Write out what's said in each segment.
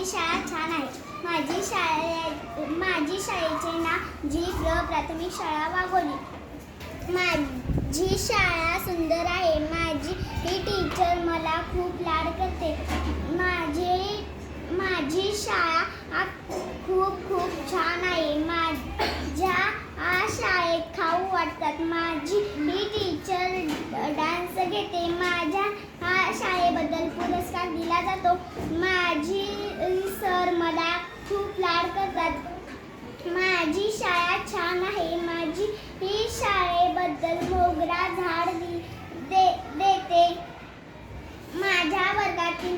माझी शाळा छान आहे. माझी शाळेचे नाव जी. प्र. प्राथमिक शाळा वाघोली. माझी शाळा सुंदर आहे. माझी ही टीचर मला खूप लाड करते. माझी शाळा खूप छान आहे. माझ्या शाळेत खाऊ वाटतात. माझी ही टीचर डान्स घेते. माझ्या शाळेबद्दल पुरस्कार दिला जातो. माझी सर मला खूप लाड करतात. माझी शाळा छान आहे. माझी ही शाळेबद्दल मोगरा झाड देते. माझ्या वर्गातील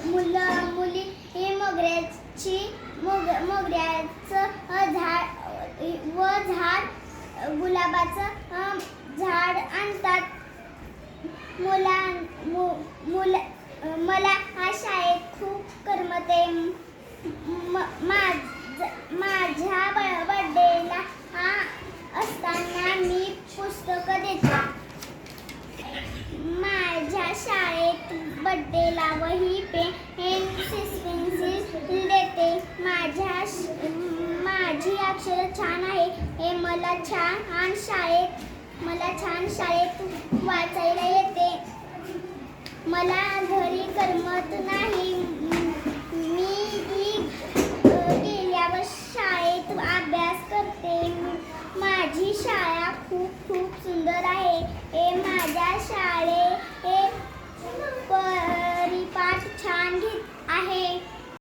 मुलं मुली हे मोगऱ्याचं झाड गुलाबाचं झाड आणतात. मला शाळेत खूप करमते. माझ्या बर्थडेला असताना मी पुस्तकं देते. माझ्या शाळेत बर्थडेला वही, पेन, पेन्सिल देते. माझी अक्षर छान आहे. मला छान शाळेत वाचायला येते. मला घरी करमत नाही. मी गेल्यावर शाळेत अभ्यास करते. माझी शाळा खूप सुंदर आहे. माझ्या शाळेत परिपाठ छान आहे.